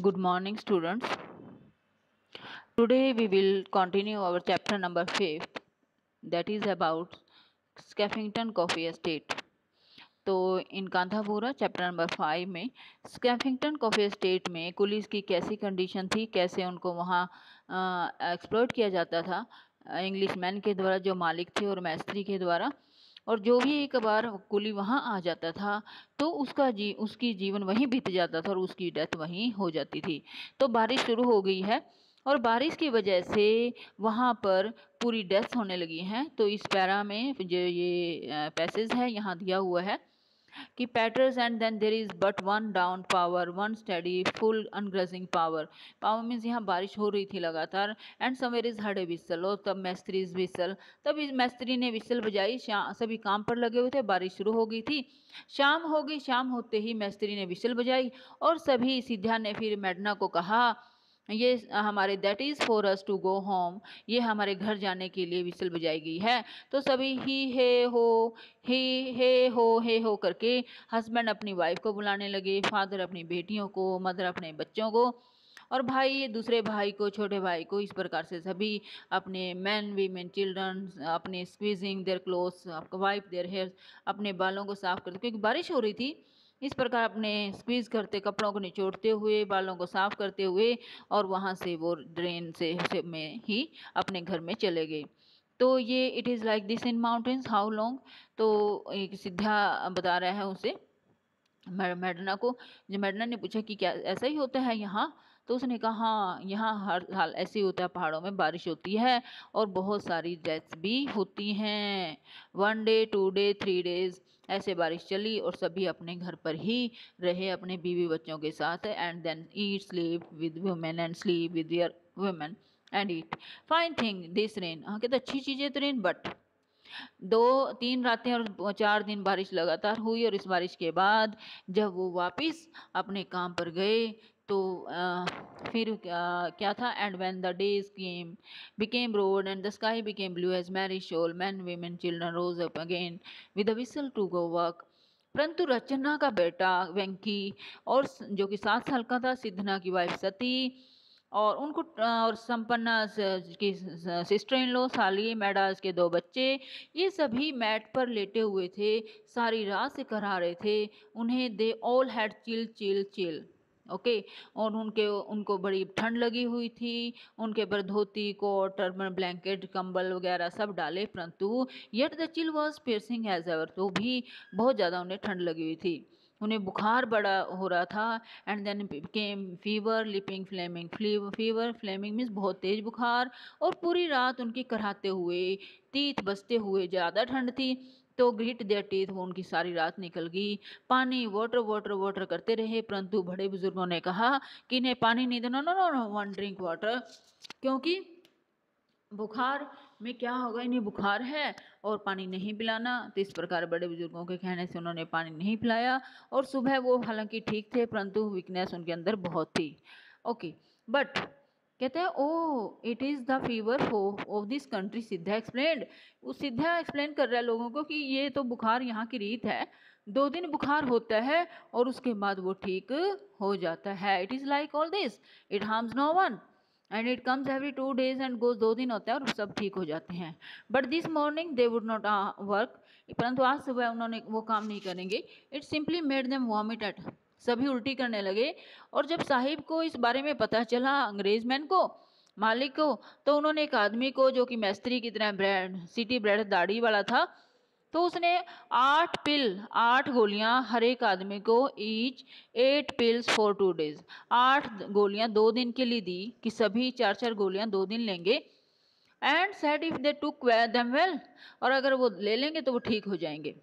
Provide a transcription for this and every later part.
Good morning, students. Today we will continue our chapter number 5, that is about Skeffington Coffee Estate. तो इन Kanthapura chapter number 5 में स्कैफिंगटन coffee estate में कुलीस की कैसी condition थी, कैसे उनको वहाँ एक्सप्लॉइट किया जाता था इंग्लिश मैन के द्वारा जो मालिक थे और मैस्त्री के द्वारा, और जो भी एक बार कुली वहाँ आ जाता था तो उसकी जीवन वहीं बीत जाता था और उसकी डेथ वहीं हो जाती थी। तो बारिश शुरू हो गई है और बारिश की वजह से वहाँ पर पूरी डेथ्स होने लगी हैं। तो इस पैरा में जो ये पैसेज है यहाँ दिया हुआ है कि पैटर्स and then there is but one downpour, one steady full ungrudging pour. Pour means यहाँ बारिश हो रही थी लगातार। And somewhere is heard a whistle, और तब मैस्त्री इज विसल, तब इस मैस्त्री ने विसल बजाई। सभी काम पर लगे हुए थे, बारिश शुरू हो गई थी। शाम हो गई, शाम होते ही मैस्त्री ने विसल बजाई और सभी सिद्धा ने फिर मैडना को कहा ये हमारे that is for us to go home, ये हमारे घर जाने के लिए विसल बजाई गई है। तो सभी ही हे हो करके हस्बैंड अपनी वाइफ को बुलाने लगे, फादर अपनी बेटियों को, मदर अपने बच्चों को, और भाई दूसरे भाई को, छोटे भाई को। इस प्रकार से सभी अपने मैन वीमेन चिल्ड्रन अपने squeezing their clothes, wipe their hair, अपने बालों को साफ करते, क्योंकि बारिश हो रही थी। इस प्रकार अपने स्क्वीज करते, कपड़ों को निचोड़ते हुए, बालों को साफ करते हुए, और वहाँ से वो ड्रेन से में ही अपने घर में चले गए। तो ये it is like this in mountains how long. तो एक सिद्धा बता रहा है उसे, मैडना को। जब मैडना ने पूछा कि क्या ऐसा ही होता है यहाँ, तो उसने कहा हाँ, यहाँ हर हाल ऐसे ही होता है, पहाड़ों में बारिश होती है और बहुत सारी डेथ्स भी होती हैं। 1 डे 2 डे 3 डेज ऐसे बारिश चली और सभी अपने घर पर ही रहे अपने बीवी बच्चों के साथ। And then eat sleep with women and sleep with their women and eat fine thing this rain. हाँ, कहते अच्छी चीज़ें तो रेन, बट 2-3 रातें और 4 दिन बारिश लगातार हुई, और इस बारिश के बाद जब वो वापस अपने काम पर गए तो फिर क्या था, and when the days came became road and the sky became blue as Mary shawl, man women children rose up again with a whistle to go work. परंतु रचना का बेटा वेंकी, और जो कि 7 साल का था, सिद्धना की वाइफ सती, और उनको और संपन्ना की सिस्टर इन लॉ साली, मैडास के 2 बच्चे, ये सभी मैट पर लेटे हुए थे, सारी रात से करा रहे थे। उन्हें they all had chill chill chill, okay. और उनको बड़ी ठंड लगी हुई थी। उनके ऊपर धोती, कोट, टर्बन, ब्लैंकेट, कंबल वगैरह सब डाले, परंतु yet the chill was piercing as ever, तो भी बहुत ज़्यादा उन्हें ठंड लगी हुई थी। उन्हें बुखार बड़ा हो रहा था। And then came fever leaping flaming, fever flaming means बहुत तेज बुखार, और पूरी रात उनकी कराहते हुए, तीत बसते हुए, ज़्यादा ठंड थी। तो ग्रिट देयर टीथ, वो उनकी सारी रात निकल गई। पानी वाटर वाटर वाटर करते रहे, परंतु बड़े बुजुर्गों ने कहा कि इन्हें पानी नहीं देना, no no no, one drink water, क्योंकि बुखार में क्या होगा, इन्हें बुखार है और पानी नहीं पिलाना। तो इस प्रकार बड़े बुजुर्गों के कहने से उन्होंने पानी नहीं पिलाया, और सुबह वो हालांकि ठीक थे, परंतु वीकनेस उनके अंदर बहुत थी। ओके, बट कहते हैं oh it is the fever of this country, Siddha explained. वो सिद्धा एक्सप्लेन कर रहा है लोगों को कि ये तो बुखार यहाँ की रीत है, 2 दिन बुखार होता है और उसके बाद वो ठीक हो जाता है। It is like all this, it harms no one and it comes every 2 days and goes, 2 दिन होता है और सब ठीक हो जाते हैं। But this morning they would not work, परंतु आज सुबह उन्होंने वो काम नहीं करेंगे। It simply made them vomit at, सभी उल्टी करने लगे। और जब साहिब को इस बारे में पता चला, अंग्रेज मैन को, मालिक को, तो उन्होंने एक आदमी को जो कि मैस्त्री की तरह ब्रेड, सिटी ब्रेड दाढ़ी वाला था, तो उसने 8 गोलियां हर एक आदमी को, ईच 8 पिल्स फॉर 2 डेज, 8 गोलियां 2 दिन के लिए दी कि सभी 4-4 गोलियां 2 दिन लेंगे। And said if they took them well, और अगर वो ले लेंगे तो वो ठीक हो जाएंगे।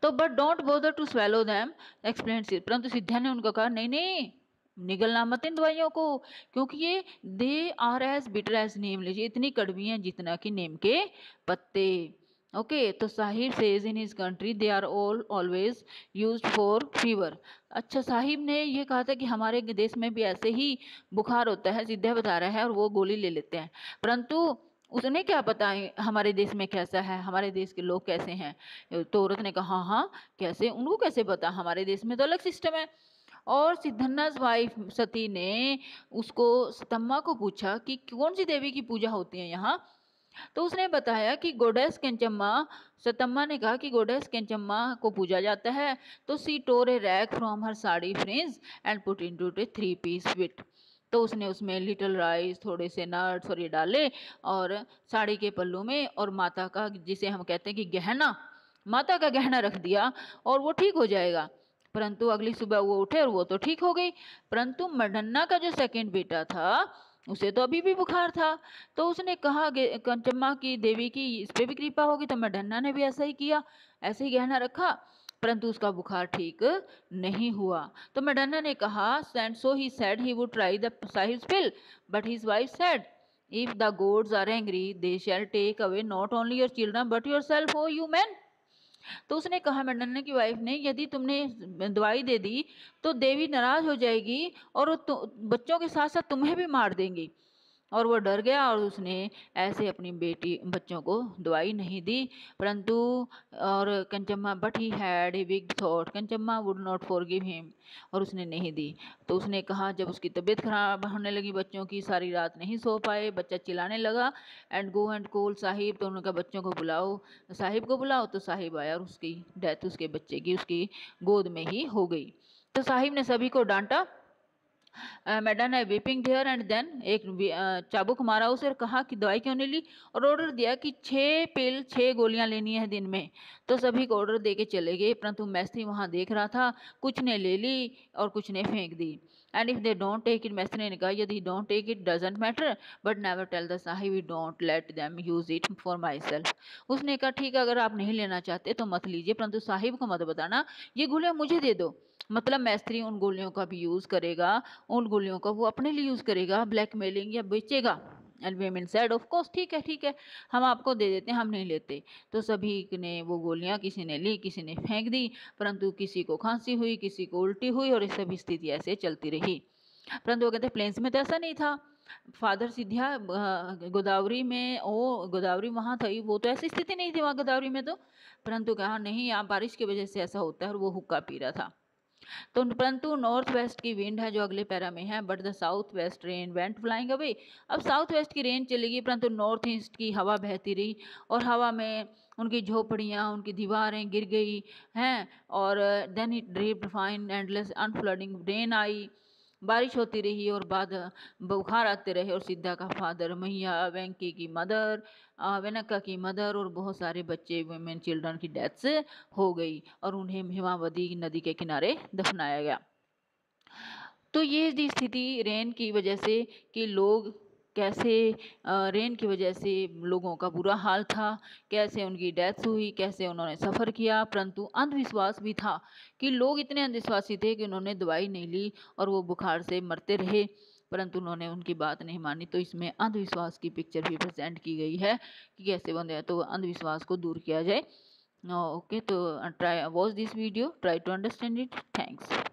तो but don't bother to swallow them explain, परंतु सिद्धा ने उनको कहा नहीं नहीं, निगलना मत इन दवाइयों को, क्योंकि ये they are as bitter as neem, लीजिए इतनी कड़वी हैं जितना कि नीम के पत्ते। ओके, तो sahib says in his country they are always used for fever. अच्छा, साहिब ने ये कहा था कि हमारे देश में भी ऐसे ही बुखार होता है, सिद्धा बता रहा है, और वो गोली ले लेते हैं। परंतु उसने क्या पता है हमारे देश में कैसा है, हमारे देश के लोग कैसे हैं। तो औरत ने कहा हाँ हाँ कैसे, उनको कैसे पता, हमारे देश में तो अलग सिस्टम है। और सिद्धन्ना's वाइफ सती ने उसको सतम्मा को पूछा कि कौन सी देवी की पूजा होती है यहाँ। तो उसने बताया कि गोडेस केंचम्मा। सतम्मा ने कहा कि गोडेस केंचम्मा को पूजा जाता है। तो she tore a rag from her sari fringe and put into a 3-piece suite. तो उसने उसमें लिटिल राइस, थोड़े से नट्स और ये डाले और साड़ी के पल्लू में, और माता का, जिसे हम कहते हैं कि गहना, माता का गहना रख दिया और वो ठीक हो जाएगा। परंतु अगली सुबह वो उठे और वो तो ठीक हो गई। परंतु मडन्ना का जो सेकंड बेटा था उसे तो अभी भी बुखार था। तो उसने कहा कंचम्मा की देवी की इस पे भी कृपा होगी। तो मडन्ना ने भी ऐसा ही किया, ऐसे ही गहना रखा, परंतु उसका बुखार ठीक नहीं हुआ। तो मडन्ना ने कहा, and so he said he would try the sahib's pill, but his wife said, if the gods are angry they shall take away not only your children but your yourself oh you. Man उसने कहा, मडन्ना की wife ने, यदि तुमने दवाई दे दी तो देवी नाराज हो जाएगी और वो बच्चों के साथ साथ तुम्हें भी मार देंगी। और वो डर गया और उसने ऐसे अपनी बेटी बच्चों को दवाई नहीं दी। परंतु और Kanchamma, but he had a big thought, Kanchamma would not forgive him, और उसने नहीं दी। तो उसने कहा, जब उसकी तबीयत खराब होने लगी बच्चों की, सारी रात नहीं सो पाए, बच्चा चिल्लाने लगा, and go and call Sahib. तो उन्होंने कहा, बच्चों को बुलाओ, साहिब को बुलाओ। तो साहिब आया और उसकी डेथ उसके बच्चे की उसकी गोद में ही हो गई। तो साहिब ने सभी को डांटा, मैडम है वीपिंग देयर, एंड देन एक चाबुक मारा उसे और कहा कि दवाई क्यों नहीं ली, और ऑर्डर दिया कि 6 गोलियां लेनी है दिन में। तो सभी को ऑर्डर दे के चले गए, परंतु मैस्त्री वहां देख रहा था, कुछ ने ले ली और कुछ ने फेंक दी। And if they don't take it, maistry ने कहा, यदि don't take it doesn't matter, but never tell the sahib, we don't let them use it for myself. उसने कहा, ठीक है, अगर आप नहीं लेना चाहते तो मत लीजिए, परंतु साहिब को मत बताना, ये गोलियां मुझे दे दो। मतलब मैस्त्री उन गोलियों का भी यूज करेगा, उन गोलियों का वो अपने लिए यूज करेगा, ब्लैकमेलिंग या बेचेगा। And women said, of course, ठीक है ठीक है, हम आपको दे देते हैं, हम नहीं लेते। तो सभी ने वो गोलियां, किसी ने ली, किसी ने फेंक दी, परंतु किसी को खांसी हुई, किसी को उल्टी हुई, और ये सभी स्थिति ऐसे चलती रही। परंतु वो कहते हैं प्लेन्स में तो ऐसा नहीं था। फादर सिद्धिया गोदावरी में, ओ गोदावरी वहाँ थी, वो तो ऐसी स्थिति नहीं थी वहाँ गोदावरी में तो। परंतु कहा नहीं, यहाँ बारिश की वजह से ऐसा होता है, और वो हुक्का पी रहा था। तो परंतु नॉर्थ वेस्ट की विंड है जो अगले पैरा में है, but the south west rain went flying away. अब साउथ वेस्ट की रेन चली गई, परंतु नॉर्थ ईस्ट की हवा बहती रही, और हवा में उनकी झोपड़ियाँ, उनकी दीवारें गिर गई हैं, और then it dripped fine endless unflagging rain I, बारिश होती रही और बाद बुखार आते रहे, और सिद्धा का फादर, मैया, वेंकी की मदर, वेनक्का की मदर, और बहुत सारे बच्चे, वुमेन, चिल्ड्रन की डेथ्स हो गई, और उन्हें हिमावती नदी के किनारे दफनाया गया। तो ये थी स्थिति रेन की वजह से, कि लोग कैसे रेन की वजह से लोगों का बुरा हाल था, कैसे उनकी डेथ हुई, कैसे उन्होंने सफ़र किया। परंतु अंधविश्वास भी था कि लोग इतने अंधविश्वासी थे कि उन्होंने दवाई नहीं ली और वो बुखार से मरते रहे, परंतु उन्होंने उनकी बात नहीं मानी। तो इसमें अंधविश्वास की पिक्चर भी प्रेजेंट की गई है कि कैसे बंदे तो अंधविश्वास को दूर किया जाए। ओके, तो try watch this video, try to understand it, thanks.